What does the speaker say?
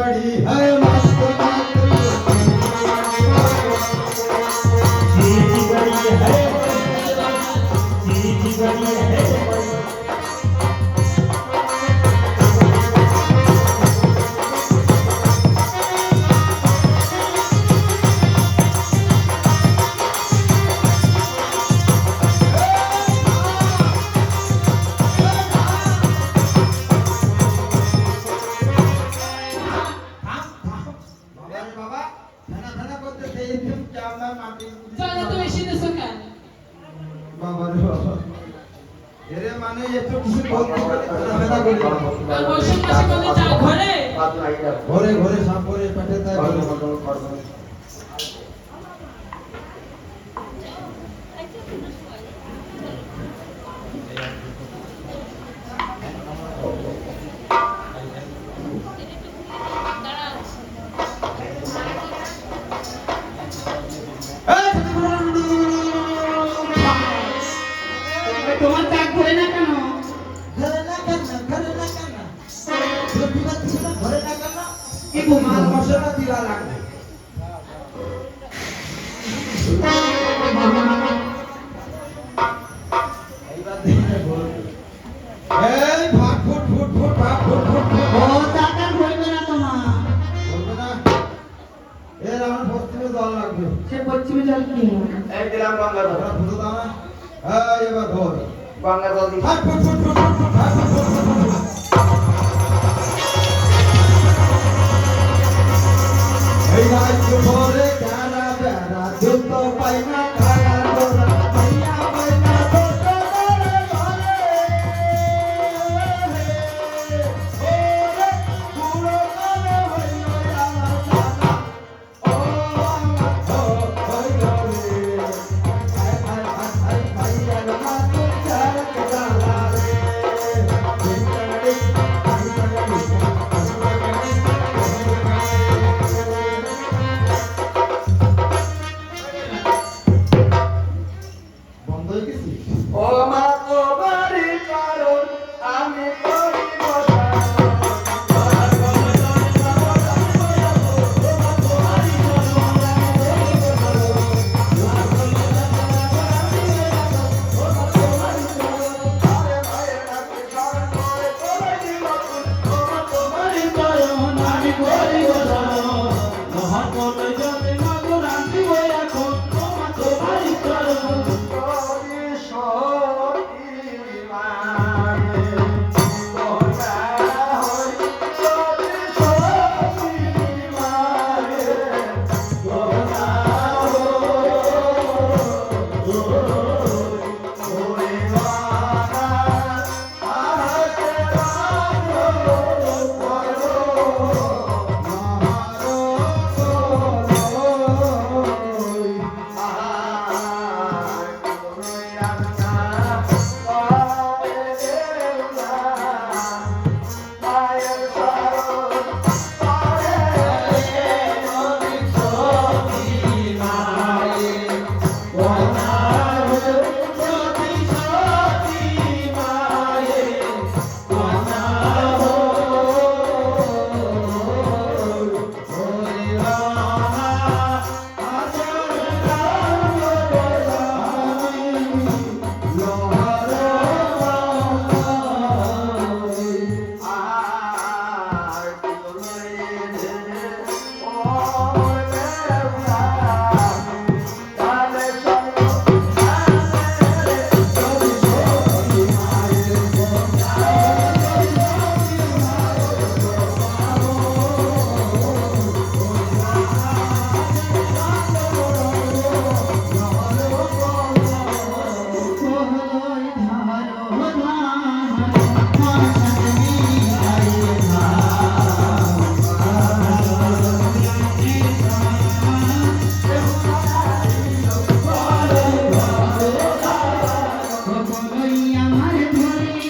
बड़ी है मस्त मस्त सीधी बड़ी है सीधी बड़ी है চলো তো বেশি দিছো কেন? বাবা রে বাবা এরে মানে একটু কিছু বলতে ফেনা করি আর বৈশাখ মাসে কবে যা ঘরে? ঘরে ঘরে সাপরে পেটে তাই তোমার চাক ঘরে না কেন? ঘরে না কেন ঘরে না কেন যদি বাতি ছিল ঘরে না কেন কি তোমার মশলা দিলা লাগবে এইবার দেখে বল এই ভাগ ফুট ফুট ফুট ভাগ ফুট ফুট ও চাক আর ঘরবে না তোমার। বলবে না এর আমার পশ্চিমে জল লাগবে সে পশ্চিমে জল কি? এই দিলাম গঙ্গা জল আমরা ফুটো দাও না এই এবার ধর গঙ্গা জল দিই ভাগ ফুট ফুট ফুট ফুট ভাগ ফুট ফুট ফুট এই রাজ্য ভরে কারা বেড়া দুত পাই না খায়া তোরা পাইয়া পাই না ছোট বড় ঘরে ওরে পুরো করে হইল আমার জানা ও আমার হইল রে আই আই আই পাইয়া না তো চার কালা রে চিন্তাড়ি বন্ধ হয়ে গেছি ও মা তোমারই কারণ আমি করি বসা তোমারই কারণ আমি করি বসা মহান